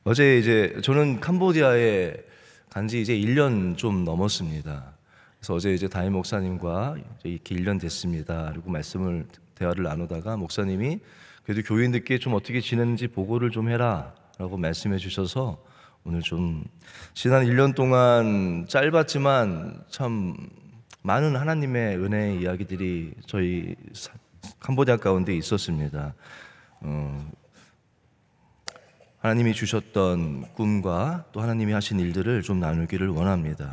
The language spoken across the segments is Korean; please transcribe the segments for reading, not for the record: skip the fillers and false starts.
어제 이제 저는 캄보디아에 간지 이제 1년 좀 넘었습니다. 그래서 어제 이제 담임 목사님과 이제 이렇게 1년 됐습니다. 그리고 대화를 나누다가 목사님이 그래도 교인들께 좀 어떻게 지냈는지 보고를 좀 해라라고 말씀해 주셔서 오늘 좀 지난 1년 동안 짧았지만 참 많은 하나님의 은혜의 이야기들이 저희 캄보디아 가운데 있었습니다. 하나님이 주셨던 꿈과 또 하나님이 하신 일들을 좀 나누기를 원합니다.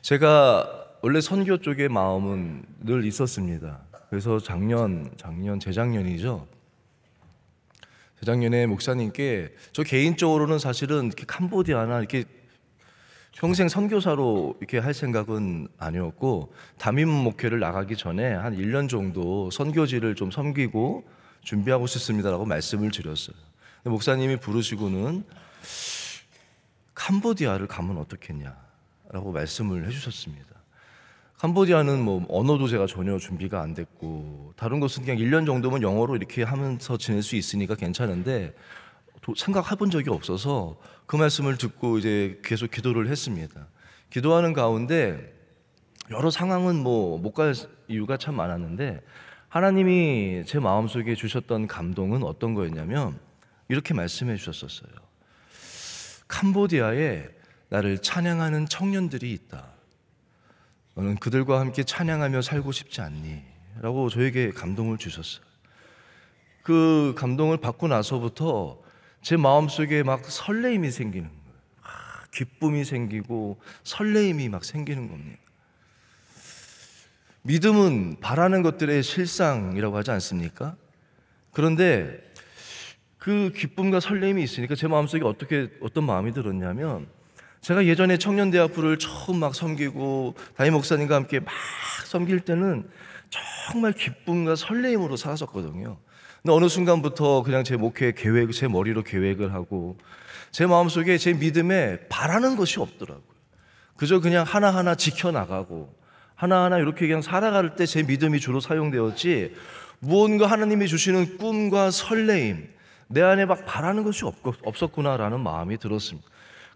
제가 원래 선교 쪽에 마음은 늘 있었습니다. 그래서 재작년이죠. 재작년에 목사님께 저 개인적으로는 사실은 이렇게 캄보디아나 이렇게 평생 선교사로 이렇게 할 생각은 아니었고, 담임 목회를 나가기 전에 한 1년 정도 선교지를 좀 섬기고 준비하고 싶습니다라고 말씀을 드렸어요. 목사님이 부르시고는 캄보디아를 가면 어떻겠냐라고 말씀을 해주셨습니다. 캄보디아는 뭐 언어도 제가 전혀 준비가 안 됐고, 다른 곳은 그냥 1년 정도면 영어로 이렇게 하면서 지낼 수 있으니까 괜찮은데 생각해 본 적이 없어서 그 말씀을 듣고 이제 계속 기도를 했습니다. 기도하는 가운데 여러 상황은 뭐 못 갈 이유가 참 많았는데, 하나님이 제 마음속에 주셨던 감동은 어떤 거였냐면 이렇게 말씀해 주셨었어요. 캄보디아에 나를 찬양하는 청년들이 있다. 너는 그들과 함께 찬양하며 살고 싶지 않니? 라고 저에게 감동을 주셨어요. 그 감동을 받고 나서부터 제 마음속에 막 설레임이 생기는 거예요. 기쁨이 생기고 설레임이 막 생기는 겁니다. 믿음은 바라는 것들의 실상이라고 하지 않습니까? 그런데 그 기쁨과 설렘이 있으니까 제 마음속에 어떤 마음이 들었냐면, 제가 예전에 청년대학부를 처음 막 섬기고 담임 목사님과 함께 막 섬길 때는 정말 기쁨과 설렘으로 살았었거든요. 근데 어느 순간부터 그냥 제 목회 계획, 제 머리로 계획을 하고 제 마음속에 제 믿음에 바라는 것이 없더라고요. 그저 그냥 하나하나 지켜나가고 하나하나 이렇게 그냥 살아갈 때 제 믿음이 주로 사용되었지, 무언가 하나님이 주시는 꿈과 설레임, 내 안에 막 바라는 것이 없었구나라는 마음이 들었습니다.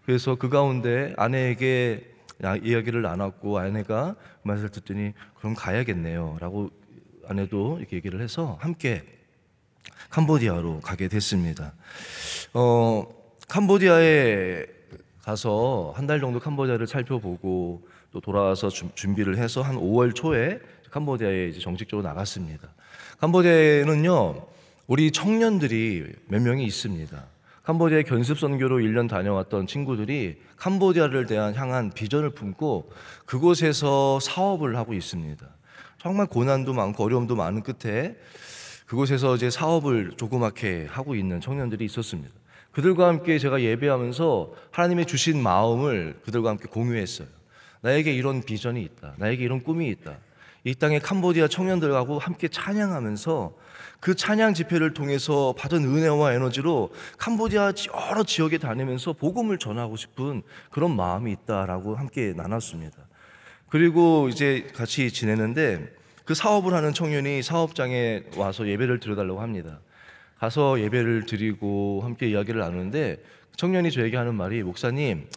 그래서 그 가운데 아내에게 이야기를 나눴고, 아내가 그 말을 듣더니 그럼 가야겠네요 라고 아내도 이렇게 얘기를 해서 함께 캄보디아로 가게 됐습니다. 캄보디아에 가서 한 달 정도 캄보디아를 살펴보고 또 돌아와서 준비를 해서 한 5월 초에 캄보디아에 이제 정식적으로 나갔습니다. 캄보디아에는요, 우리 청년들이 몇 명이 있습니다. 캄보디아 견습 선교로 1년 다녀왔던 친구들이 캄보디아를 향한 비전을 품고 그곳에서 사업을 하고 있습니다. 정말 고난도 많고 어려움도 많은 끝에 그곳에서 이제 사업을 조그맣게 하고 있는 청년들이 있었습니다. 그들과 함께 제가 예배하면서 하나님의 주신 마음을 그들과 함께 공유했어요. 나에게 이런 비전이 있다. 나에게 이런 꿈이 있다. 이 땅의 캄보디아 청년들하고 함께 찬양하면서 그 찬양 집회를 통해서 받은 은혜와 에너지로 캄보디아 여러 지역에 다니면서 복음을 전하고 싶은 그런 마음이 있다라고 함께 나눴습니다. 그리고 이제 같이 지내는데 그 사업을 하는 청년이 사업장에 와서 예배를 드려달라고 합니다. 가서 예배를 드리고 함께 이야기를 나누는데 청년이 저에게 하는 말이, 목사님,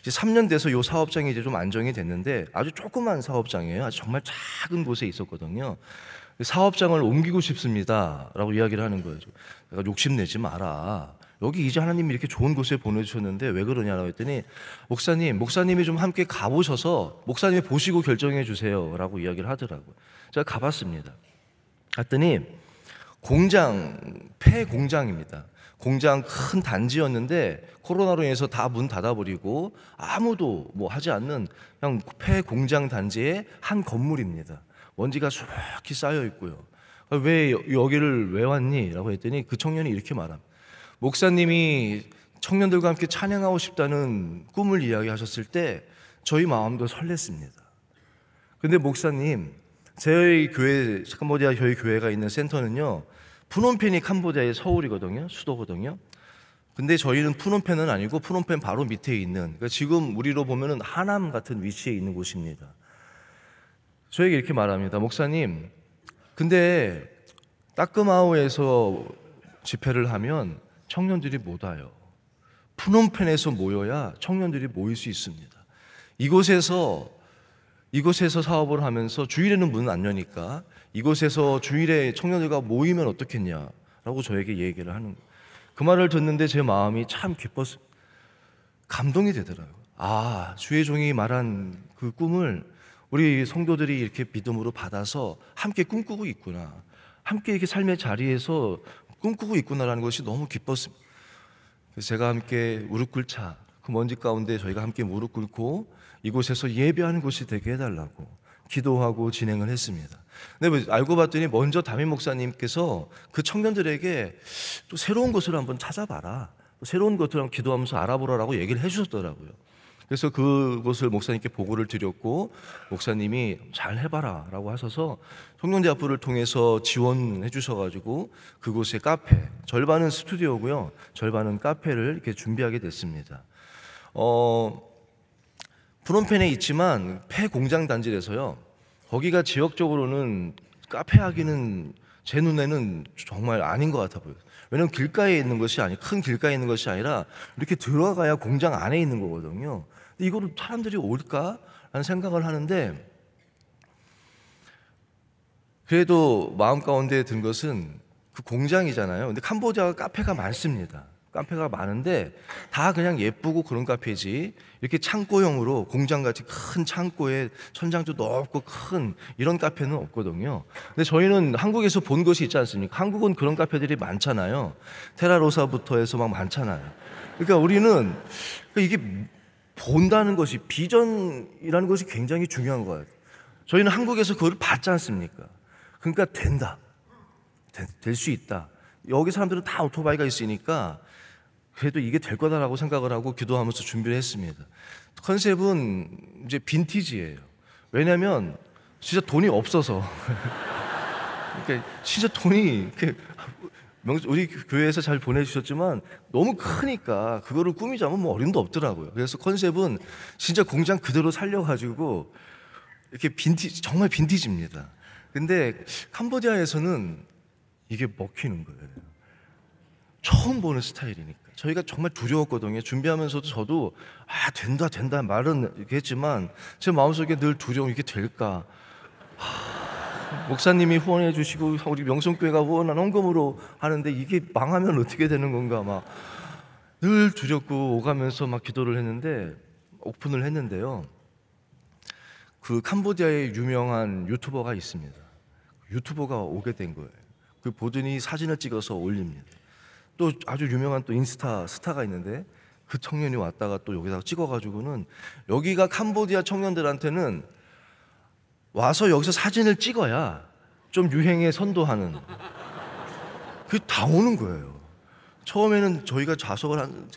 이제 3년 돼서 이 사업장이 이제 좀 안정이 됐는데 아주 조그만 사업장이에요. 아주 정말 작은 곳에 있었거든요. 사업장을 옮기고 싶습니다 라고 이야기를 하는 거예요. 내가 욕심내지 마라. 여기 이제 하나님이 이렇게 좋은 곳에 보내주셨는데 왜 그러냐라고 했더니, 목사님이 좀 함께 가보셔서 목사님이 보시고 결정해 주세요 라고 이야기를 하더라고요. 제가 가봤습니다. 갔더니 폐공장입니다. 공장 큰 단지였는데 코로나로 인해서 다 문 닫아버리고 아무도 뭐 하지 않는 그냥 폐공장 단지의 한 건물입니다. 먼지가 수북히 쌓여 있고요. 왜 여기를 왜 왔니? 라고 했더니 그 청년이 이렇게 말합니다. 목사님이 청년들과 함께 찬양하고 싶다는 꿈을 이야기하셨을 때 저희 마음도 설렜습니다. 근데 목사님, 저희 교회, 캄보디아 저희 교회가 있는 센터는요, 푸놈펜이 캄보디아의 서울이거든요. 수도거든요. 근데 저희는 푸놈펜은 아니고 푸놈펜 바로 밑에 있는, 그러니까 지금 우리로 보면은 하남 같은 위치에 있는 곳입니다. 저에게 이렇게 말합니다. 목사님, 근데 따끔하우에서 집회를 하면 청년들이 못 와요. 푸놈펜에서 모여야 청년들이 모일 수 있습니다. 이곳에서 사업을 하면서 주일에는 문은 안 여니까 이곳에서 주일에 청년들과 모이면 어떻겠냐라고 저에게 얘기를 하는 거예요. 그 말을 듣는데 제 마음이 참 기뻤습니다. 감동이 되더라고요. 아, 주의 종이 말한 그 꿈을 우리 성도들이 이렇게 믿음으로 받아서 함께 꿈꾸고 있구나, 함께 이렇게 삶의 자리에서 꿈꾸고 있구나라는 것이 너무 기뻤습니다. 그래서 제가 함께 무릎 꿇자, 그 먼지 가운데 저희가 함께 무릎 꿇고 이곳에서 예배하는 곳이 되게 해달라고 기도하고 진행을 했습니다. 근데 알고 봤더니 먼저 담임 목사님께서 그 청년들에게 또 새로운 것을 한번 찾아봐라, 또 새로운 것들을 한번 기도하면서 알아보라라고 얘기를 해주셨더라고요. 그래서 그것을 목사님께 보고를 드렸고 목사님이 잘 해봐라 라고 하셔서 청년대학부를 통해서 지원해 주셔가지고 그곳에 카페, 절반은 스튜디오고요, 절반은 카페를 이렇게 준비하게 됐습니다. 프놈펜에 있지만 폐공장 단지라서요, 거기가 지역적으로는 카페 하기는 제 눈에는 정말 아닌 것 같아 보여요. 왜냐하면 길가에 있는 것이 큰 길가에 있는 것이 아니라 이렇게 들어가야 공장 안에 있는 거거든요. 근데 이거를 사람들이 올까라는 생각을 하는데, 그래도 마음 가운데 든 것은 그 공장이잖아요. 근데 캄보디아가 카페가 많습니다. 카페가 많은데 다 그냥 예쁘고 그런 카페지, 이렇게 창고형으로 공장같이 큰 창고에 천장도 넓고 큰 이런 카페는 없거든요. 근데 저희는 한국에서 본 것이 있지 않습니까? 한국은 그런 카페들이 많잖아요. 테라로사부터 해서 막 많잖아요. 그러니까 우리는 이게 본다는 것이, 비전이라는 것이 굉장히 중요한 거예요. 저희는 한국에서 그걸 봤지 않습니까? 그러니까 된다, 될 수 있다. 여기 사람들은 다 오토바이가 있으니까 그래도 이게 될 거다라고 생각을 하고 기도하면서 준비를 했습니다. 컨셉은 이제 빈티지예요. 왜냐하면 진짜 돈이 없어서 그러니까 진짜 돈이 우리 교회에서 잘 보내주셨지만 너무 크니까 그거를 꾸미자면 뭐 어림도 없더라고요. 그래서 컨셉은 진짜 공장 그대로 살려가지고 이렇게 정말 빈티지입니다. 근데 캄보디아에서는 이게 먹히는 거예요. 처음 보는 스타일이니까 저희가 정말 두려웠거든요. 준비하면서도 저도 된다 말은 이렇게 했지만 제 마음속에 늘 두려움, 이게 될까? 목사님이 후원해 주시고 우리 명성교회가 후원한 헌금으로 하는데 이게 망하면 어떻게 되는 건가, 막 늘 두렵고 오가면서 막 기도를 했는데, 오픈을 했는데요, 그 캄보디아에 유명한 유튜버가 있습니다. 유튜버가 오게 된 거예요. 그 보더니 사진을 찍어서 올립니다. 또 아주 유명한 또 인스타 스타가 있는데 그 청년이 왔다가 또 여기다가 찍어가지고는, 여기가 캄보디아 청년들한테는 와서 여기서 사진을 찍어야 좀 유행에 선도하는, 그 다 오는 거예요. 처음에는 저희가 좌석을 한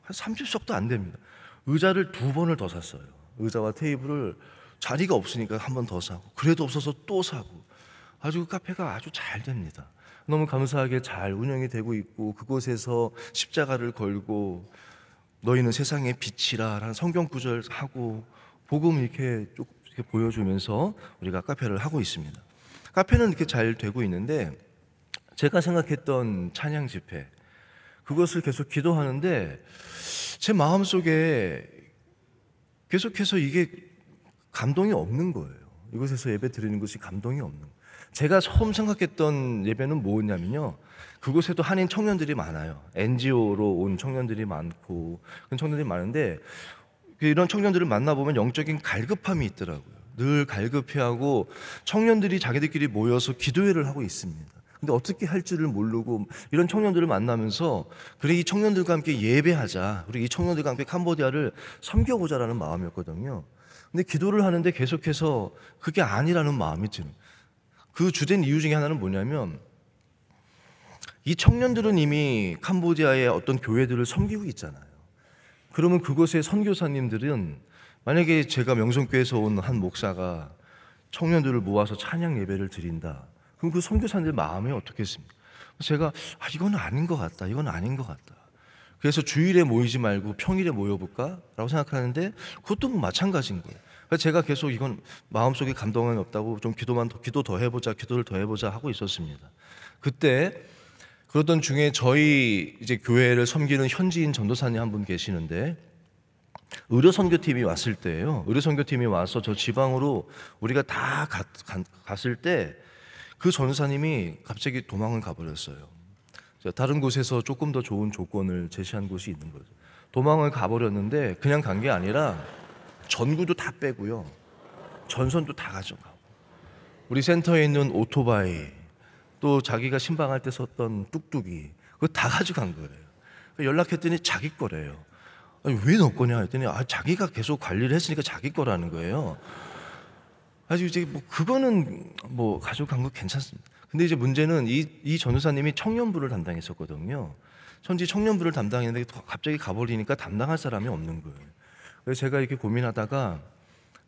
30석도 안 됩니다. 의자를 2번을 더 샀어요. 의자와 테이블을, 자리가 없으니까 한 번 더 사고, 그래도 없어서 또 사고, 아주 카페가 아주 잘 됩니다. 너무 감사하게 잘 운영이 되고 있고, 그곳에서 십자가를 걸고 너희는 세상의 빛이라 라는 성경 구절 하고 복음 이렇게 쭉 이렇게 보여주면서 우리가 카페를 하고 있습니다. 카페는 이렇게 잘 되고 있는데, 제가 생각했던 찬양 집회, 그것을 계속 기도하는데 제 마음속에 계속해서 이게 감동이 없는 거예요. 이곳에서 예배 드리는 것이 감동이 없는 거예요. 제가 처음 생각했던 예배는 뭐였냐면요, 그곳에도 한인 청년들이 많아요. NGO로 온 청년들이 많고 그런 청년들이 많은데, 이런 청년들을 만나보면 영적인 갈급함이 있더라고요. 늘 갈급해하고 청년들이 자기들끼리 모여서 기도회를 하고 있습니다. 근데 어떻게 할 줄을 모르고 이런 청년들을 만나면서, 그래 이 청년들과 함께 예배하자, 우리 이 청년들과 함께 캄보디아를 섬겨보자라는 마음이었거든요. 근데 기도를 하는데 계속해서 그게 아니라는 마음이 드는, 그 주된 이유 중에 하나는 뭐냐면, 이 청년들은 이미 캄보디아의 어떤 교회들을 섬기고 있잖아요. 그러면 그곳의 선교사님들은, 만약에 제가 명성교회에서 온 한 목사가 청년들을 모아서 찬양 예배를 드린다, 그럼 그 선교사님들 마음이 어떻겠습니까? 제가 이건 아닌 것 같다, 이건 아닌 것 같다. 그래서 주일에 모이지 말고 평일에 모여볼까? 라고 생각하는데 그것도 뭐 마찬가지인 거예요. 그래서 제가 계속 이건 마음속에 감동이 없다고 좀 기도를 더 해보자 하고 있었습니다. 그때 그러던 중에 저희 이제 교회를 섬기는 현지인 전도사님 한 분 계시는데, 의료 선교팀이 왔을 때예요. 의료 선교팀이 와서 저 지방으로 우리가 다 갔을 때 그 전도사님이 갑자기 도망을 가버렸어요. 다른 곳에서 조금 더 좋은 조건을 제시한 곳이 있는 거죠. 도망을 가버렸는데 그냥 간 게 아니라 전구도 다 빼고요, 전선도 다 가져가고, 우리 센터에 있는 오토바이, 또 자기가 신방할 때 썼던 뚝뚝이, 그거 다 가져간 거예요. 연락했더니 자기 거래요. 아니, 왜 너 거냐 했더니 자기가 계속 관리를 했으니까 자기 거라는 거예요. 아주 이제 뭐 그거는 뭐 가져간 거 괜찮습니다. 근데 이제 문제는 이 전도사님이 청년부를 담당했었거든요. 현지 청년부를 담당했는데 갑자기 가버리니까 담당할 사람이 없는 거예요. 그래서 제가 이렇게 고민하다가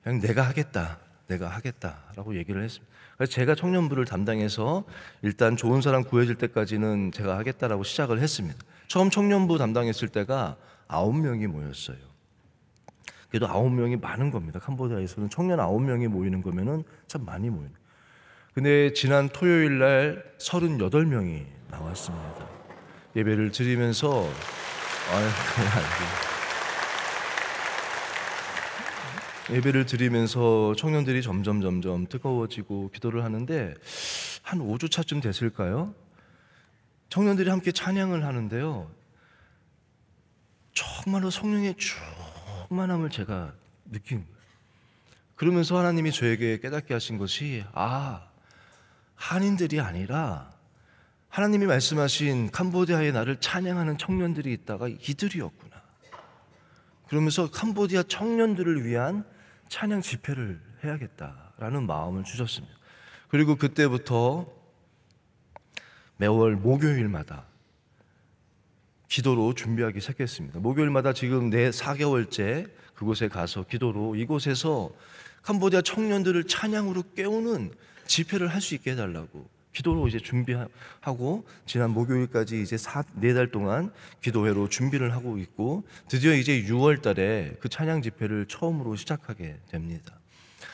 그냥 내가 하겠다라고 얘기를 했습니다. 그래서 제가 청년부를 담당해서 일단 좋은 사람 구해질 때까지는 제가 하겠다라고 시작을 했습니다. 처음 청년부 담당했을 때가 9명이 모였어요. 그래도 9명이 많은 겁니다. 캄보디아에서는 청년 9명이 모이는 거면은 참 많이 모이는. 근데 지난 토요일 날 38명이 나왔습니다. 예배를 드리면서 예배를 드리면서 청년들이 점점 뜨거워지고 기도를 하는데, 한 5주차쯤 됐을까요? 청년들이 함께 찬양을 하는데요, 정말로 성령의 충만함을 제가 느낀 거예요. 그러면서 하나님이 저에게 깨닫게 하신 것이, 한인들이 아니라 하나님이 말씀하신 캄보디아에 나를 찬양하는 청년들이 있다가 이들이었구나. 그러면서 캄보디아 청년들을 위한 찬양 집회를 해야겠다라는 마음을 주셨습니다. 그리고 그때부터 매월 목요일마다 기도로 준비하기 시작했습니다. 목요일마다 지금 4개월째 그곳에 가서 기도로 이곳에서 캄보디아 청년들을 찬양으로 깨우는 집회를 할 수 있게 해달라고 기도로 이제 준비하고, 지난 목요일까지 이제 4달 동안 기도회로 준비를 하고 있고, 드디어 이제 6월 달에 그 찬양 집회를 처음으로 시작하게 됩니다.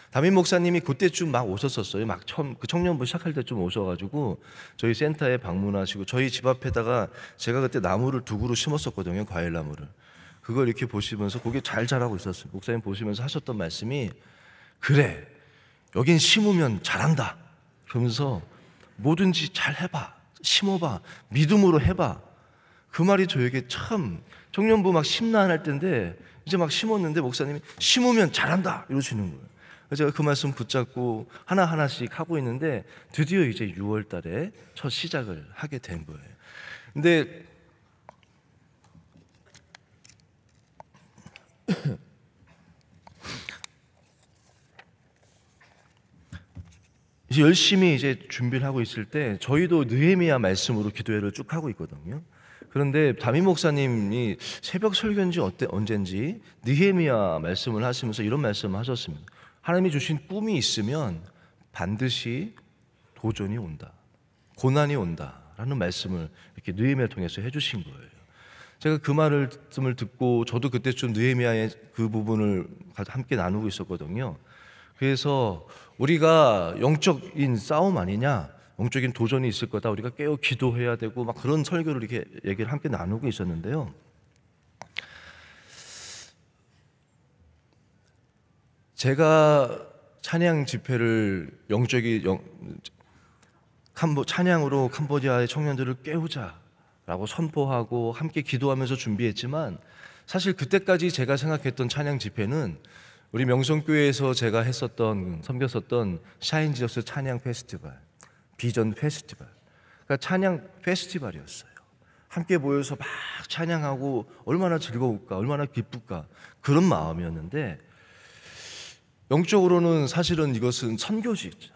담임 목사님이 그때쯤 막 오셨었어요. 막 처음 그 청년부 시작할 때쯤 오셔가지고 저희 센터에 방문하시고, 저희 집 앞에다가 제가 그때 나무를 2그루 심었었거든요, 과일 나무를. 그걸 이렇게 보시면서 거기 잘 자라고 있었어요. 목사님 보시면서 하셨던 말씀이, 그래, 여긴 심으면 자란다. 그러면서 뭐든지 잘 해봐, 심어봐, 믿음으로 해봐. 그 말이 저에게 참, 청년부 막 심나 안 할 때인데 이제 막 심었는데 목사님이 심으면 자란다 이러시는 거예요. 그래서 제가 그 말씀 붙잡고 하나하나씩 하고 있는데, 드디어 이제 6월 달에 첫 시작을 하게 된 거예요. 근데 이제 열심히 이제 준비를 하고 있을 때, 저희도 느헤미야 말씀으로 기도회를 쭉 하고 있거든요. 그런데 담임 목사님이 새벽 설교인지 언젠지 느헤미야 말씀을 하시면서 이런 말씀을 하셨습니다. 하나님이 주신 꿈이 있으면 반드시 도전이 온다, 고난이 온다라는 말씀을 이렇게 느헤미야를 통해서 해주신 거예요. 제가 그 말씀을 듣고 저도 그때쯤 느헤미야의 그 부분을 함께 나누고 있었거든요. 그래서 우리가 영적인 싸움 아니냐, 영적인 도전이 있을 거다, 우리가 깨어 기도해야 되고 막 그런 설교를 이렇게 얘기를 함께 나누고 있었는데요, 제가 찬양 집회를 찬양으로 캄보디아의 청년들을 깨우자라고 선포하고 함께 기도하면서 준비했지만, 사실 그때까지 제가 생각했던 찬양 집회는 우리 명성교회에서 제가 섬겼었던 샤인 지저스 찬양 페스티벌, 비전 페스티벌, 그러니까 찬양 페스티벌이었어요. 함께 모여서 막 찬양하고 얼마나 즐거울까, 얼마나 기쁠까, 그런 마음이었는데, 영적으로는 사실은 이것은 선교지였죠.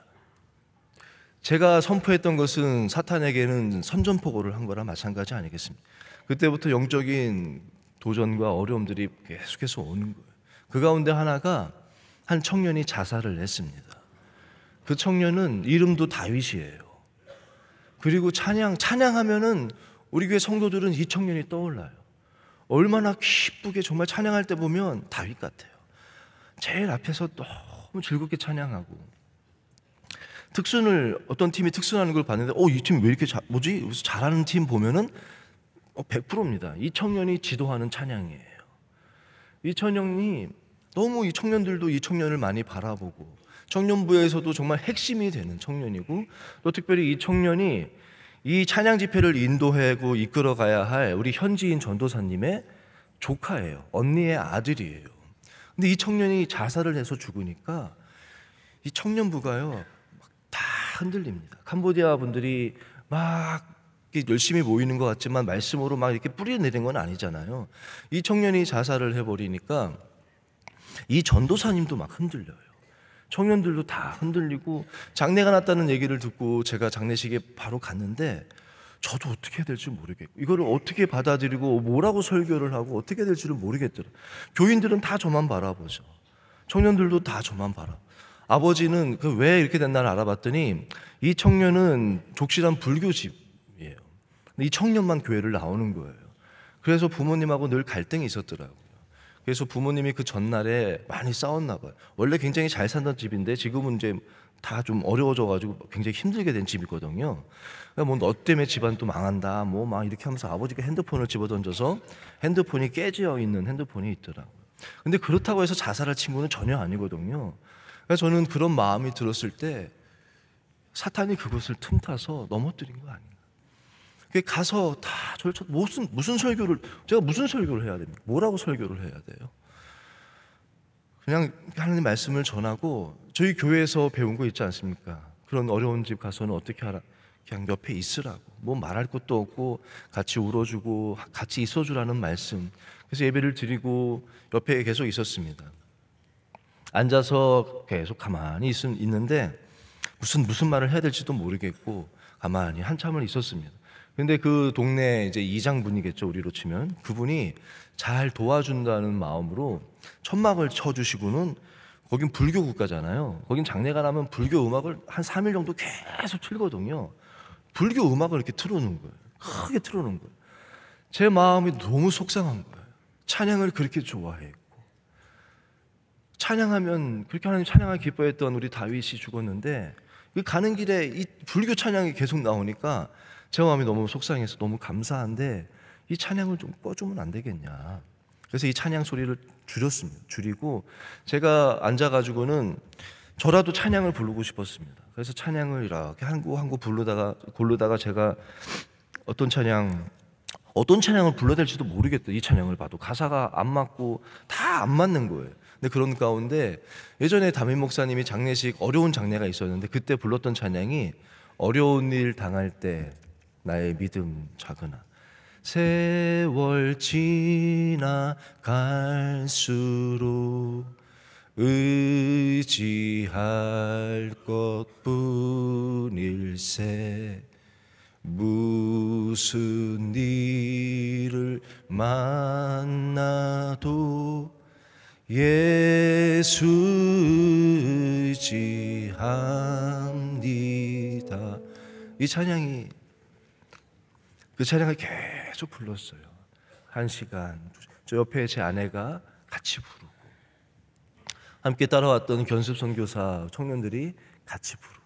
제가 선포했던 것은 사탄에게는 선전포고를 한 거나 마찬가지 아니겠습니까? 그때부터 영적인 도전과 어려움들이 계속해서 오는 거예요. 그 가운데 하나가, 한 청년이 자살을 했습니다. 그 청년은 이름도 다윗이에요. 그리고 찬양하면은 우리 교회 성도들은 이 청년이 떠올라요. 얼마나 기쁘게 정말 찬양할 때 보면 다윗 같아요. 제일 앞에서 너무 즐겁게 찬양하고, 특순을 어떤 팀이 특순하는 걸 봤는데 이 팀 왜 이렇게 뭐지? 그래서 잘하는 팀 보면은 100%입니다. 이 청년이 지도하는 찬양이에요. 이 청년이 너무 이 청년들도 이 청년을 많이 바라보고 청년부에서도 정말 핵심이 되는 청년이고 또 특별히 이 청년이 이 찬양 집회를 인도하고 이끌어가야 할 우리 현지인 전도사님의 조카예요. 언니의 아들이에요. 근데 이 청년이 자살을 해서 죽으니까 이 청년부가요 다 흔들립니다. 캄보디아 분들이 막 열심히 모이는 것 같지만 말씀으로 막 이렇게 뿌리내린 건 아니잖아요. 이 청년이 자살을 해버리니까 이 전도사님도 막 흔들려요. 청년들도 다 흔들리고 장례가 났다는 얘기를 듣고 제가 장례식에 바로 갔는데 저도 어떻게 해야 될지 모르겠고 이거를 어떻게 받아들이고 뭐라고 설교를 하고 어떻게 될지를 모르겠더라고요. 교인들은 다 저만 바라보죠. 청년들도 다 저만 바라. 아버지는 왜 이렇게 됐나를 알아봤더니 이 청년은 족실한 불교집이에요. 이 청년만 교회를 나오는 거예요. 그래서 부모님하고 늘 갈등이 있었더라고요. 그래서 부모님이 그 전날에 많이 싸웠나 봐요. 원래 굉장히 잘 살던 집인데 지금은 이제 다 좀 어려워져가지고 굉장히 힘들게 된 집이거든요. 그러니까 뭐 너 때문에 집안 또 망한다, 뭐 막 이렇게 하면서 아버지가 핸드폰을 집어던져서 핸드폰이 깨져 있는 핸드폰이 있더라고요. 근데 그렇다고 해서 자살할 친구는 전혀 아니거든요. 그래서 저는 그런 마음이 들었을 때 사탄이 그것을 틈타서 넘어뜨린 거 아닌가. 가서 다 저를 무슨 설교를 제가 무슨 설교를 해야 됩니까? 뭐라고 설교를 해야 돼요? 그냥 하나님 말씀을 전하고 저희 교회에서 배운 거 있지 않습니까? 그런 어려운 집 가서는 어떻게 하라? 그냥 옆에 있으라고. 뭐 말할 것도 없고 같이 울어주고 같이 있어주라는 말씀. 그래서 예배를 드리고 옆에 계속 있었습니다. 앉아서 계속 가만히 있는데 무슨 말을 해야 될지도 모르겠고 가만히 한참을 있었습니다. 근데 그 동네 이제 이장분이겠죠, 우리로 치면. 그분이 잘 도와준다는 마음으로 천막을 쳐주시고는 거긴 불교 국가잖아요. 거긴 장례가 나면 불교 음악을 한 3일 정도 계속 틀거든요. 불교 음악을 이렇게 틀어놓은 거예요. 크게 틀어놓은 거예요. 제 마음이 너무 속상한 거예요. 찬양을 그렇게 좋아했고 찬양하면 그렇게 하나님 찬양을 기뻐했던 우리 다윗이 죽었는데 가는 길에 이 불교 찬양이 계속 나오니까 제 마음이 너무 속상해서 너무 감사한데 이 찬양을 좀 꺼주면 안 되겠냐. 그래서 이 찬양 소리를 줄였습니다. 줄이고 제가 앉아가지고는 저라도 찬양을 부르고 싶었습니다. 그래서 찬양을 이렇게 한 곡 고르다가 제가 어떤 찬양을 불러야 될지도 모르겠다. 이 찬양을 봐도 가사가 안 맞고 다 안 맞는 거예요. 근데 그런 가운데 예전에 담임 목사님이 장례식 어려운 장례가 있었는데 그때 불렀던 찬양이 어려운 일 당할 때 나의 믿음 작으나 세월 지나갈수록 의지할 것뿐일세 무슨 일을 만나도 예수 의지합니다. 이 찬양이 그 찬양을 계속 불렀어요. 1시간. 저 옆에 제 아내가 같이 부르고 함께 따라왔던 견습 선교사 청년들이 같이 부르고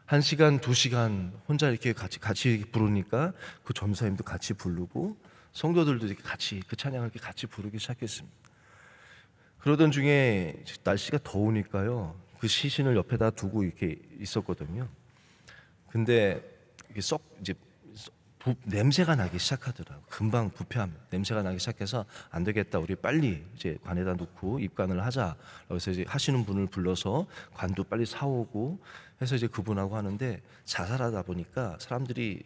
1시간, 2시간 혼자 이렇게 같이 부르니까 그 전사님도 같이 부르고 성도들도 이렇게 같이 그 찬양을 이렇게 같이 부르기 시작했습니다. 그러던 중에 날씨가 더우니까요. 그 시신을 옆에다 두고 이렇게 있었거든요. 근데 이게 이제 냄새가 나기 시작하더라고요. 금방 부패합니다. 냄새가 나기 시작해서 안 되겠다. 우리 빨리 이제 관에다 놓고 입관을 하자. 그래서 이제 하시는 분을 불러서 관도 빨리 사오고 해서 이제 그분하고 하는데 자살하다 보니까 사람들이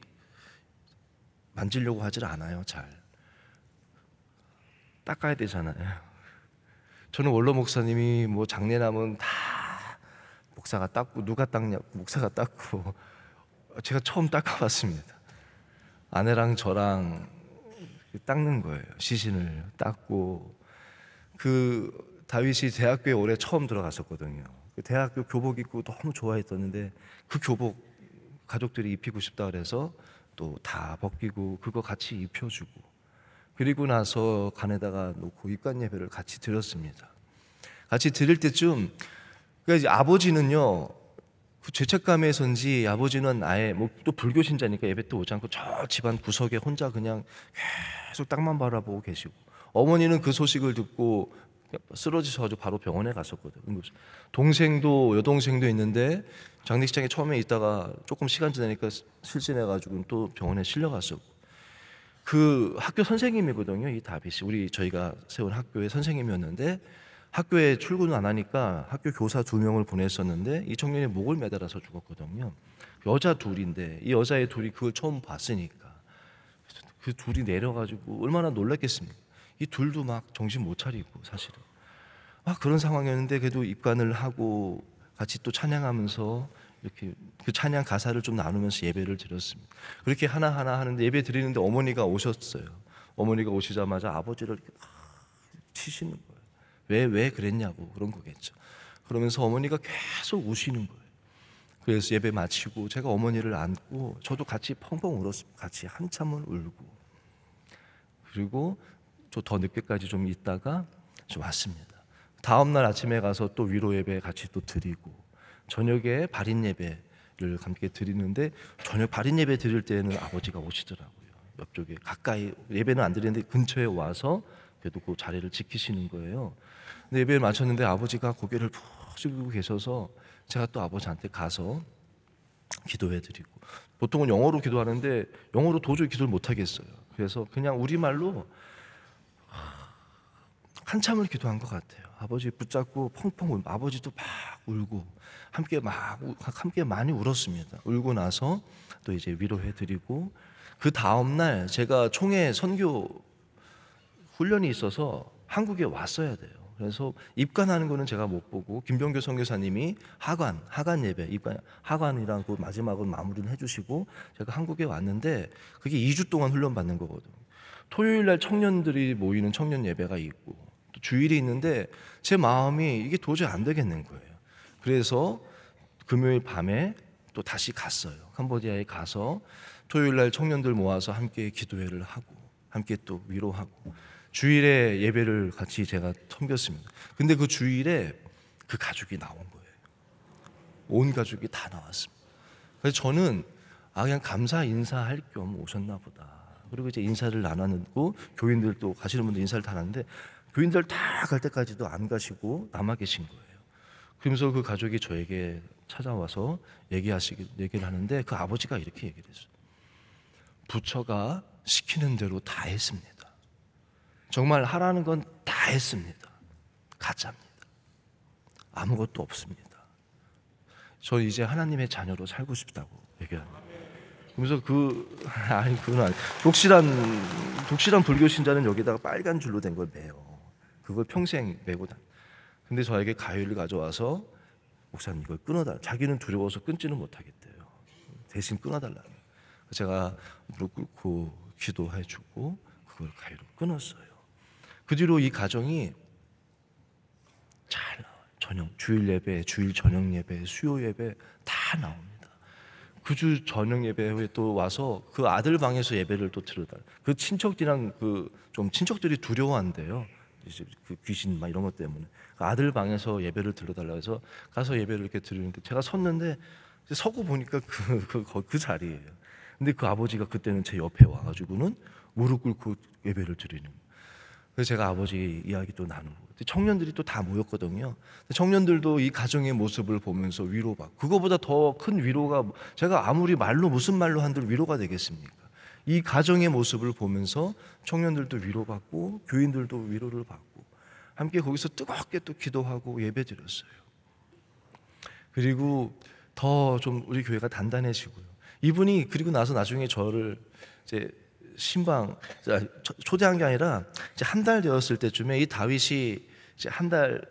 만지려고 하질 않아요. 잘 닦아야 되잖아요. 저는 원로 목사님이 뭐 장례 나면 다 목사가 닦고 누가 닦냐고 목사가 닦고 제가 처음 닦아봤습니다. 아내랑 저랑 닦는 거예요. 시신을 닦고 그 다윗이 대학교에 올해 처음 들어갔었거든요. 대학교 교복 입고 너무 좋아했었는데 그 교복 가족들이 입히고 싶다 그래서 또 다 벗기고 그거 같이 입혀주고 그리고 나서 관에다가 놓고 입관 예배를 같이 드렸습니다. 같이 드릴 때쯤 그러니까 이제 아버지는요 그 죄책감에선지 아버지는 아예 뭐 또 불교 신자니까 예배 때 오지 않고 저 집안 구석에 혼자 그냥 계속 땅만 바라보고 계시고, 어머니는 그 소식을 듣고 쓰러지셔가지고 바로 병원에 갔었거든요. 동생도 여동생도 있는데 장례식장에 처음에 있다가 조금 시간 지나니까 실진해가지고 또 병원에 실려갔었고, 그 학교 선생님이거든요. 이 다빗이 저희가 세운 학교의 선생님이었는데, 학교에 출근을 안 하니까 학교 교사 2명을 보냈었는데 이 청년이 목을 매달아서 죽었거든요. 여자 둘인데 이 여자애 둘이 그걸 처음 봤으니까 그 둘이 내려가지고 얼마나 놀랐겠습니까? 이 둘도 막 정신 못 차리고 사실은 막 그런 상황이었는데, 그래도 입관을 하고 같이 또 찬양하면서 이렇게 그 찬양 가사를 좀 나누면서 예배를 드렸습니다. 그렇게 하나하나 하는데 예배 드리는데 어머니가 오셨어요. 어머니가 오시자마자 아버지를 이렇게 치시는 거예요. 왜 그랬냐고 그런 거겠죠. 그러면서 어머니가 계속 우시는 거예요. 그래서 예배 마치고 제가 어머니를 안고 저도 같이 펑펑 울었습니다. 같이 한참을 울고, 그리고 저 더 늦게까지 좀 있다가 좀 왔습니다. 다음 날 아침에 가서 또 위로 예배 같이 또 드리고, 저녁에 발인 예배를 함께 드리는데, 저녁 발인 예배 드릴 때는 아버지가 오시더라고요. 옆쪽에 가까이 예배는 안 드리는데 근처에 와서 그래도 그 자리를 지키시는 거예요. 근데 예배를 마쳤는데 아버지가 고개를 푹 숙이고 계셔서 제가 또 아버지한테 가서 기도해드리고, 보통은 영어로 기도하는데 영어로 도저히 기도를 못 하겠어요. 그래서 그냥 우리말로 한참을 기도한 것 같아요. 아버지 붙잡고 펑펑 울고, 아버지도 막 울고 함께 많이 울었습니다. 울고 나서 또 이제 위로해드리고, 그 다음 날 제가 총회 선교 훈련이 있어서 한국에 왔어야 돼요. 그래서 입관하는 거는 제가 못 보고 김병교 선교사님이 하관 예배, 하관이랑 그 마지막으로 마무리를 해주시고 제가 한국에 왔는데, 그게 2주 동안 훈련 받는 거거든요. 토요일 날 청년들이 모이는 청년 예배가 있고 또 주일이 있는데 제 마음이 이게 도저히 안 되겠는 거예요. 그래서 금요일 밤에 또 다시 갔어요. 캄보디아에 가서 토요일 날 청년들 모아서 함께 기도회를 하고 함께 또 위로하고, 주일에 예배를 같이 제가 섬겼습니다. 근데 그 주일에 그 가족이 나온 거예요. 온 가족이 다 나왔습니다. 그래서 저는 그냥 감사 인사할 겸 오셨나 보다. 그리고 이제 인사를 나누고, 교인들도 가시는 분들 인사를 다 나눴는데 교인들 다 갈 때까지도 안 가시고 남아 계신 거예요. 그러면서 그 가족이 저에게 찾아와서 얘기를 하는데, 그 아버지가 이렇게 얘기를 했어요. 부처가 시키는 대로 다 했습니다. 정말 하라는 건 다 했습니다. 가짜입니다. 아무것도 없습니다. 저 이제 하나님의 자녀로 살고 싶다고 얘기합니다. 그러면서 그건 아니. 독실한 불교 신자는 여기다가 빨간 줄로 된 걸 매요. 그걸 평생 매고 다녀. 근데 저에게 가위를 가져와서 목사님 이걸 끊어달라. 자기는 두려워서 끊지는 못하겠대요. 대신 끊어달라. 제가 무릎 꿇고 기도해주고 그걸 가위로 끊었어요. 그 뒤로 이 가정이 잘 나와요. 주일 예배, 주일 저녁 예배, 수요 예배 다 나옵니다. 그 주 저녁 예배에 또 와서 그 아들 방에서 예배를 또 들어달라. 그 친척들이랑 좀 친척들이 두려워한대요. 이제 그 귀신 막 이런 것 때문에 그 아들 방에서 예배를 들어달라 해서 가서 예배를 이렇게 드리는데, 제가 섰는데 서고 보니까 그 자리예요. 근데 그 아버지가 그때는 제 옆에 와가지고는 무릎 꿇고 예배를 드리는 거예요. 그래서 제가 아버지 이야기 또 나누고, 청년들이 또 다 모였거든요. 청년들도 이 가정의 모습을 보면서 위로받고, 그거보다 더 큰 위로가 제가 아무리 무슨 말로 한들 위로가 되겠습니까? 이 가정의 모습을 보면서 청년들도 위로받고 교인들도 위로를 받고 함께 거기서 뜨겁게 또 기도하고 예배드렸어요. 그리고 더 좀 우리 교회가 단단해지고요. 이분이 그리고 나서 나중에 저를 이제 초대한 게 아니라 이제 한 달 되었을 때쯤에 이 다윗이 이제 한 달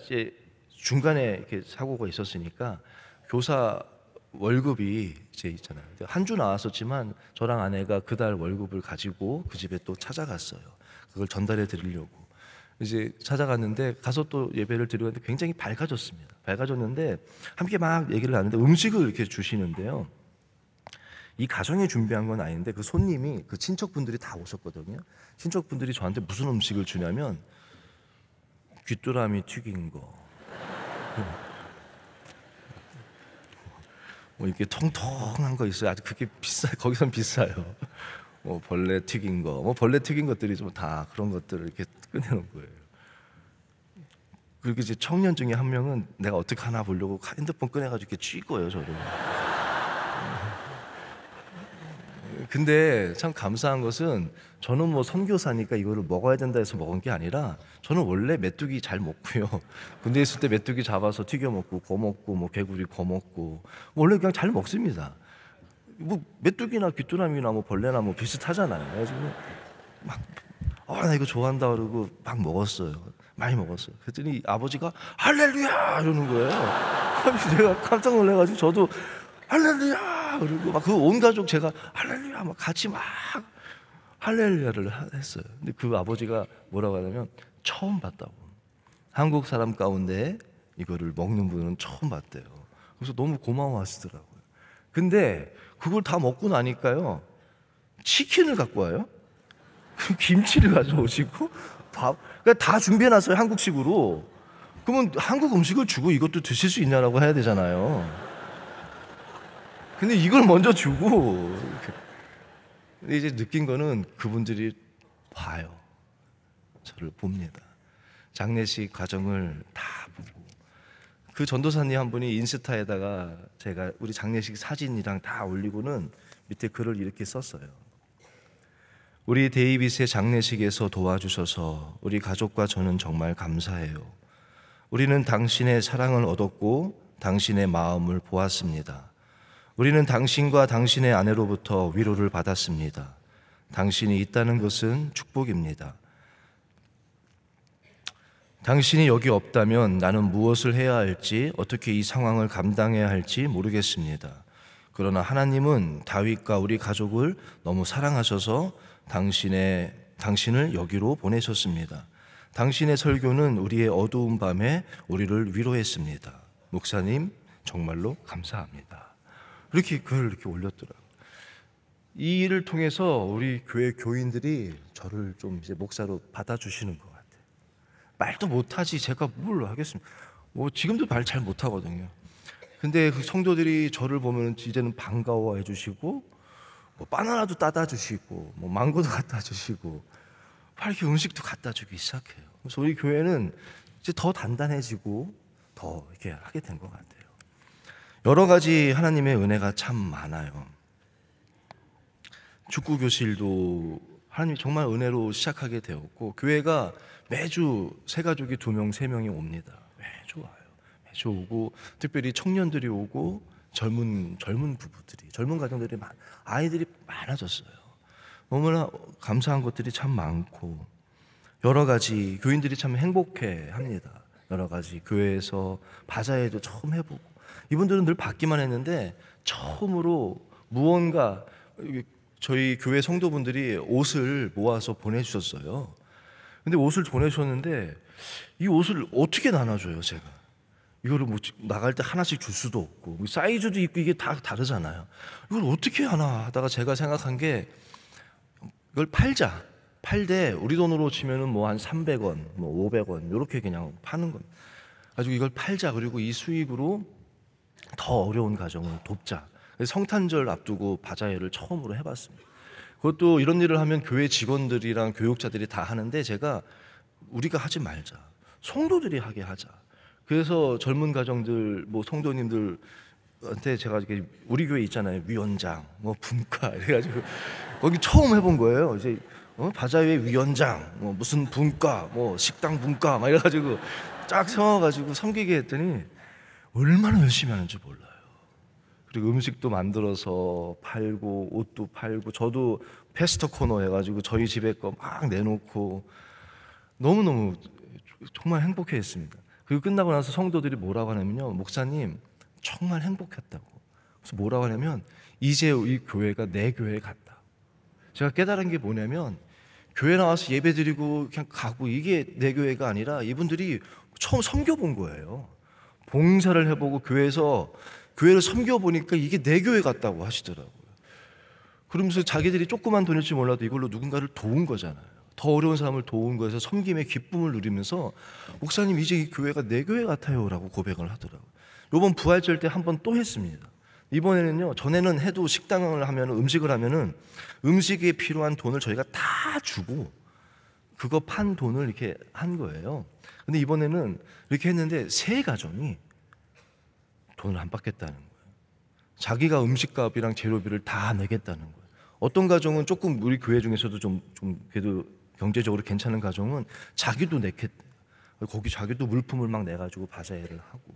중간에 이렇게 사고가 있었으니까 교사 월급이 이제 있잖아요. 한 주 나왔었지만 저랑 아내가 그달 월급을 가지고 그 집에 또 찾아갔어요. 그걸 전달해 드리려고 이제 찾아갔는데, 가서 또 예배를 드리는데 굉장히 밝아졌습니다. 밝아졌는데 함께 막 얘기를 하는데 음식을 이렇게 주시는데요. 이 가정에 준비한 건 아닌데 그 손님이 그 친척분들이 다 오셨거든요. 친척분들이 저한테 무슨 음식을 주냐면 귀뚜라미 튀긴 거, 뭐 이렇게 통통한 거 있어요. 아주 그게 거기선 비싸요. 뭐 벌레 튀긴 거, 뭐 벌레 튀긴 것들이 좀 다 그런 것들을 이렇게 꺼내는 거예요. 그리고 이제 청년 중에 한 명은 내가 어떻게 하나 보려고 핸드폰 꺼내가지고 이렇게 쥐 거예요, 저를. 근데 참 감사한 것은 저는 뭐 선교사니까 이거를 먹어야 된다 해서 먹은 게 아니라 저는 원래 메뚜기 잘 먹고요. 군대 있을 때 메뚜기 잡아서 튀겨 먹고 거 먹고 뭐 개구리 거 먹고 원래 그냥 잘 먹습니다. 뭐 메뚜기나 귀뚜라미나 뭐 벌레나 뭐 비슷하잖아요. 그래가지고 막 나 이거 좋아한다 그러고 막 먹었어요. 많이 먹었어요. 그랬더니 아버지가 할렐루야 이러는 거예요. 제가 깜짝 놀라가지고 저도 할렐루야 그리고 막 그 온 가족 제가 할렐루야 막 같이 막 할렐루야를 했어요. 근데 그 아버지가 뭐라고 하냐면 처음 봤다고. 한국 사람 가운데 이거를 먹는 분은 처음 봤대요. 그래서 너무 고마워하시더라고요. 근데 그걸 다 먹고 나니까요 치킨을 갖고 와요. 김치를 가져오시고 밥, 그러니까 다 준비해놨어요 한국식으로. 그러면 한국 음식을 주고 이것도 드실 수 있냐라고 해야 되잖아요. 근데 이걸 먼저 주고. 근데 이제 느낀 거는 그분들이 봐요. 저를 봅니다. 장례식 과정을 다 보고. 그 전도사님 한 분이 인스타에다가 제가 우리 장례식 사진이랑 다 올리고는 밑에 글을 이렇게 썼어요. 우리 데이빗의 장례식에서 도와주셔서 우리 가족과 저는 정말 감사해요. 우리는 당신의 사랑을 얻었고 당신의 마음을 보았습니다. 우리는 당신과 당신의 아내로부터 위로를 받았습니다. 당신이 있다는 것은 축복입니다. 당신이 여기 없다면 나는 무엇을 해야 할지, 어떻게 이 상황을 감당해야 할지 모르겠습니다. 그러나 하나님은 다윗과 우리 가족을 너무 사랑하셔서 당신을 여기로 보내셨습니다. 당신의 설교는 우리의 어두운 밤에 우리를 위로했습니다. 목사님 정말로 감사합니다. 이렇게 글을 이렇게 올렸더라고요. 이 일을 통해서 우리 교회 교인들이 저를 좀 이제 목사로 받아주시는 것 같아요. 말도 못하지 제가 뭘 하겠습니까? 뭐 지금도 말 잘 못하거든요. 근데 그 성도들이 저를 보면 이제는 반가워해 주시고 뭐 바나나도 따다 주시고 뭐 망고도 갖다 주시고 이렇게 음식도 갖다 주기 시작해요. 그래서 우리 교회는 이제 더 단단해지고 더 이렇게 하게 된 것 같아요. 여러 가지 하나님의 은혜가 참 많아요. 축구 교실도 하나님이 정말 은혜로 시작하게 되었고 교회가 매주 새 가족이 2명, 3명이 옵니다. 매주 와요. 매주 오고 특별히 청년들이 오고 젊은 부부들이, 젊은 가정들이 아이들이 많아졌어요. 너무나 감사한 것들이 참 많고 여러 가지 교인들이 참 행복해합니다. 여러 가지 교회에서 바자회도 처음 해보고 이분들은 늘 받기만 했는데 처음으로 무언가 저희 교회 성도분들이 옷을 모아서 보내주셨어요. 근데 옷을 보내주셨는데 이 옷을 어떻게 나눠줘요 제가? 이거를 뭐 나갈 때 하나씩 줄 수도 없고 사이즈도 있고 이게 다 다르잖아요. 이걸 어떻게 하나 하다가 제가 생각한 게 이걸 팔되 우리 돈으로 치면은 뭐 한 300원, 뭐 500원 이렇게 그냥 파는 겁니다. 가지고 이걸 팔자. 그리고 이 수익으로 더 어려운 가정을 돕자. 성탄절 앞두고 바자회를 처음으로 해봤습니다. 그것도 이런 일을 하면 교회 직원들이랑 교육자들이 다 하는데 제가 우리가 하지 말자. 성도들이 하게 하자. 그래서 젊은 가정들, 뭐 성도님들한테 제가 이렇게 우리 교회 있잖아요. 위원장, 뭐 분과 이래가지고 거기 처음 해본 거예요. 이제 바자회 위원장, 뭐 무슨 분과, 뭐 식당 분과 막 이래가지고 쫙 세워가지고 섬기게 했더니 얼마나 열심히 하는지 몰라요. 그리고 음식도 만들어서 팔고 옷도 팔고 저도 페스터 코너 해가지고 저희 집에 거 막 내놓고 너무너무 정말 행복해했습니다. 그리고 끝나고 나서 성도들이 뭐라고 하냐면요, 목사님 정말 행복했다고. 그래서 뭐라고 하냐면 이제 이 교회가 내 교회 같다. 제가 깨달은 게 뭐냐면 교회 나와서 예배드리고 그냥 가고 이게 내 교회가 아니라 이분들이 처음 섬겨본 거예요. 봉사를 해보고 교회를 섬겨보니까 이게 내 교회 같다고 하시더라고요. 그러면서 자기들이 조그만 돈일지 몰라도 이걸로 누군가를 도운 거잖아요. 더 어려운 사람을 도운 거에서 섬김의 기쁨을 누리면서 목사님 이제 이 교회가 내 교회 같아요 라고 고백을 하더라고요. 이번 부활절 때 한 번 또 했습니다. 이번에는요, 전에는 해도 식당을 하면 음식을 하면은 음식에 필요한 돈을 저희가 다 주고 그거 판 돈을 이렇게 한 거예요. 근데 이번에는 이렇게 했는데 세 가정이 돈을 안 받겠다는 거예요. 자기가 음식값이랑 재료비를 다 내겠다는 거예요. 어떤 가정은 조금 우리 교회 중에서도 좀 그래도 경제적으로 괜찮은 가정은 자기도 내겠대. 거기 자기도 물품을 막 내가지고 바자회를 하고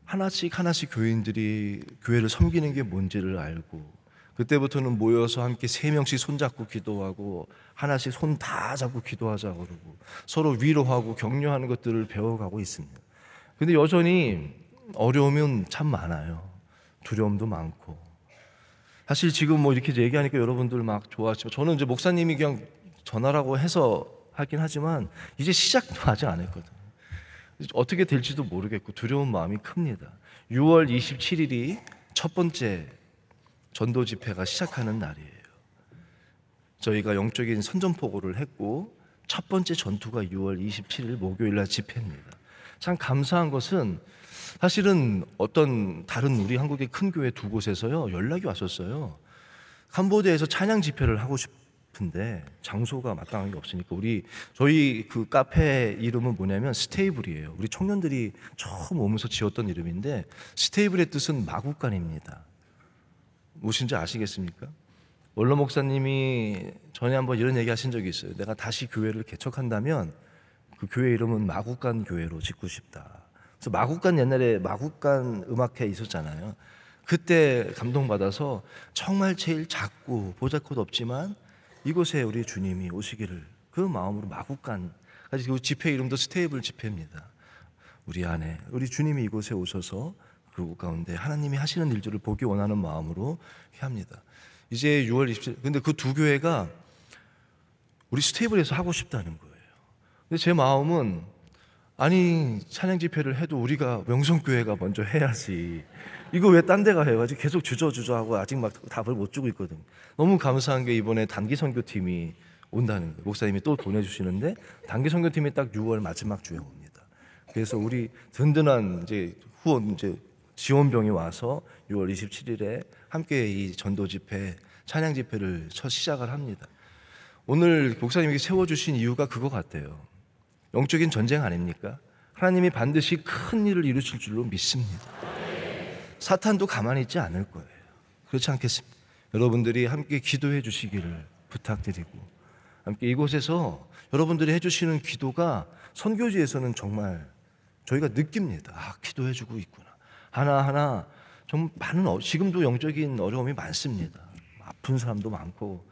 하나씩 교인들이 교회를 섬기는 게 뭔지를 알고 그때부터는 모여서 함께 3명씩 손잡고 기도하고 하나씩 손 다 잡고 기도하자 그러고 서로 위로하고 격려하는 것들을 배워가고 있습니다. 근데 여전히 어려움은 참 많아요. 두려움도 많고. 사실 지금 뭐 이렇게 얘기하니까 여러분들 막 좋아하시지만 저는 이제 목사님이 그냥 전하라고 해서 하긴 하지만 이제 시작도 아직 안 했거든요. 어떻게 될지도 모르겠고 두려운 마음이 큽니다. 6월 27일이 첫 번째 전도 집회가 시작하는 날이에요. 저희가 영적인 선전포고를 했고 첫 번째 전투가 6월 27일 목요일 날 집회입니다. 참 감사한 것은 사실은 어떤 다른 우리 한국의 큰 교회 두 곳에서요 연락이 왔었어요. 캄보디아에서 찬양 집회를 하고 싶은데 장소가 마땅한 게 없으니까 저희 그 카페 이름은 뭐냐면 스테이블이에요. 우리 청년들이 처음 오면서 지었던 이름인데 스테이블의 뜻은 마구간입니다. 무엇인지 아시겠습니까? 원로 목사님이 전에 한번 이런 얘기 하신 적이 있어요. 내가 다시 교회를 개척한다면 그 교회 이름은 마구간 교회로 짓고 싶다. 그래서 마구간 옛날에 마구간 음악회 있었잖아요. 그때 감동받아서 정말 제일 작고 보잘것 없지만 이곳에 우리 주님이 오시기를 그 마음으로 마구간 그 집회 이름도 스테이블 집회입니다. 우리 안에 우리 주님이 이곳에 오셔서 그곳 가운데 하나님이 하시는 일들을 보기 원하는 마음으로 합니다. 이제 6월 27일 근데 그 두 교회가 우리 스테이블에서 하고 싶다는 거예요. 근데 제 마음은 아니 찬양 집회를 해도 우리가 명성교회가 먼저 해야지 이거 왜 딴 데가 해요? 아직 계속 주저하고 아직 막 답을 못 주고 있거든. 너무 감사한 게 이번에 단기 선교팀이 온다는 거예요. 목사님이 또 보내주시는데 단기 선교팀이 딱 6월 마지막 주에 옵니다. 그래서 우리 든든한 이제 후원 이제 지원병이 와서 6월 27일에 함께 이 전도 집회 찬양 집회를 첫 시작을 합니다. 오늘 목사님이 세워주신 이유가 그거 같아요. 영적인 전쟁 아닙니까? 하나님이 반드시 큰 일을 이루실 줄로 믿습니다. 사탄도 가만히 있지 않을 거예요. 그렇지 않겠습니까? 여러분들이 함께 기도해 주시기를 부탁드리고 함께 이곳에서 여러분들이 해주시는 기도가 선교지에서는 정말 저희가 느낍니다. 아, 기도해 주고 있구나. 하나하나 좀 많은 지금도 영적인 어려움이 많습니다. 아픈 사람도 많고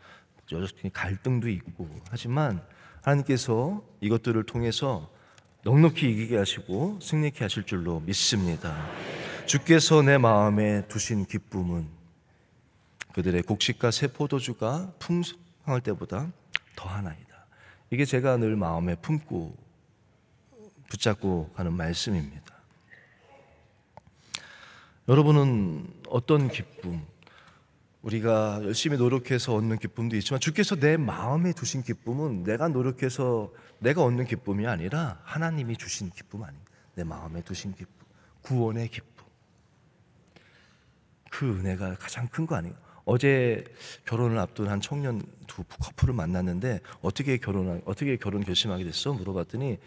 여전히 갈등도 있고 하지만 하나님께서 이것들을 통해서 넉넉히 이기게 하시고 승리케 하실 줄로 믿습니다. 주께서 내 마음에 두신 기쁨은 그들의 곡식과 새 포도주가 풍성할 때보다 더하나이다. 이게 제가 늘 마음에 품고 붙잡고 가는 말씀입니다. 여러분은 어떤 기쁨, 우리가 열심히 노력해서 얻는 기쁨도 있지만 주께서 내 마음에 두신 기쁨은 내가 노력해서 내가 얻는 기쁨이 아니라 하나님이 주신 기쁨 아닙니다. 내 마음에 두신 기쁨, 구원의 기쁨. 그 은혜가 가장 큰 거 아니에요? 어제 결혼을 앞둔 한 청년 두 커플을 만났는데 어떻게 결혼 결심하게 됐어? 물어봤더니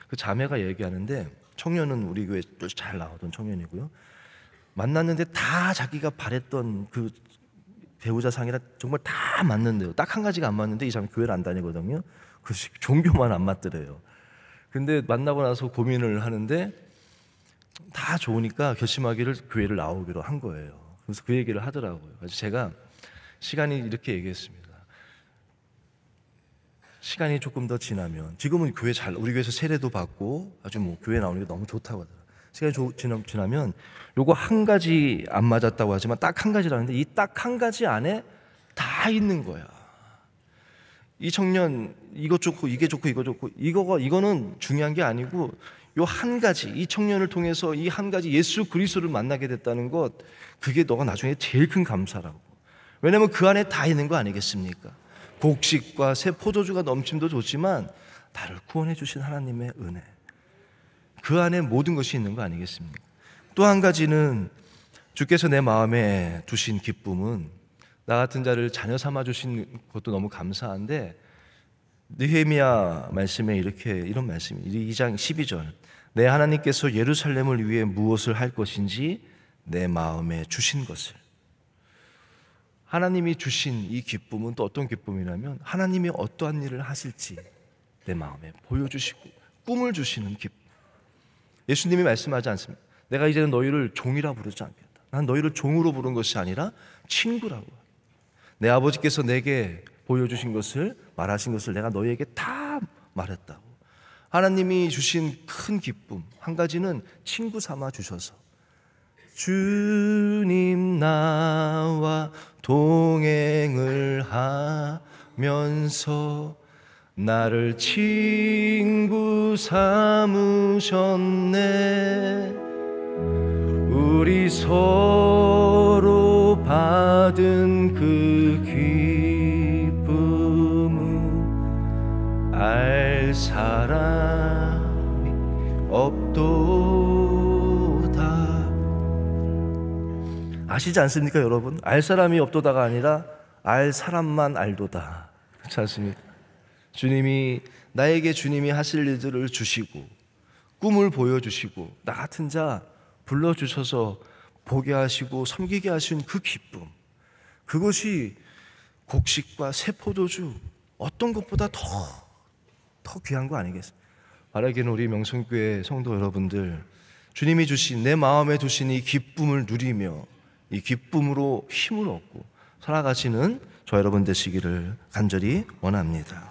그 자매가 얘기하는데 청년은 우리 교회 잘 나오던 청년이고요. 만났는데 다 자기가 바랬던 그 배우자상이라 정말 다 맞는데요. 딱 한 가지가 안 맞는데 이 사람이 교회를 안 다니거든요. 그 종교만 안 맞더래요. 근데 만나고 나서 고민을 하는데 다 좋으니까 결심하기를 교회를 나오기로 한 거예요. 그래서 그 얘기를 하더라고요. 그래서 제가 시간이 이렇게 얘기했습니다. 시간이 조금 더 지나면 지금은 우리 교회에서 세례도 받고 아주 뭐 교회 나오는 게 너무 좋다고 하더라고요. 시간이 지나면 요거 한 가지 안 맞았다고 하지만 딱 한 가지라는데 이 딱 한 가지 안에 다 있는 거야. 이 청년 이것 좋고 이게 좋고 이거 좋고 이거는 중요한 게 아니고 요 한 가지, 이 청년을 통해서 이 한 가지 예수 그리스도를 만나게 됐다는 것, 그게 너가 나중에 제일 큰 감사라고. 왜냐하면 그 안에 다 있는 거 아니겠습니까? 곡식과 새 포도주가 넘침도 좋지만 나를 구원해 주신 하나님의 은혜, 그 안에 모든 것이 있는 거 아니겠습니까? 또 한 가지는 주께서 내 마음에 두신 기쁨은 나 같은 자를 자녀 삼아 주신 것도 너무 감사한데, 느헤미야 말씀에 이런 말씀이 2장 12절, 내 하나님께서 예루살렘을 위해 무엇을 할 것인지 내 마음에 주신 것을. 하나님이 주신 이 기쁨은 또 어떤 기쁨이냐면, 하나님이 어떠한 일을 하실지 내 마음에 보여주시고 꿈을 주시는 기쁨. 예수님이 말씀하지 않습니까? 내가 이제는 너희를 종이라 부르지 않겠다. 난 너희를 종으로 부른 것이 아니라 친구라고. 내 아버지께서 내게 보여주신 것을, 말하신 것을 내가 너희에게 다 말했다고. 하나님이 주신 큰 기쁨 한 가지는 친구 삼아 주셔서, 주님 나와 동행을 하면서 나를 친구 삼으셨네. 우리 서로 받은 그 기쁨은 알 사람이 없도다. 아시지 않습니까 여러분? 알 사람이 없도다가 아니라 알 사람만 알도다. 그렇지 않습니까? 주님이 나에게 주님이 하실 일들을 주시고 꿈을 보여주시고 나 같은 자 불러주셔서 보게 하시고 섬기게 하신 그 기쁨, 그것이 곡식과 새 포도주 어떤 것보다 더 귀한 거 아니겠습니까? 바라기는 우리 명성교회 성도 여러분들, 주님이 주신 내 마음에 두신 이 기쁨을 누리며 이 기쁨으로 힘을 얻고 살아가시는 저 여러분 되시기를 간절히 원합니다.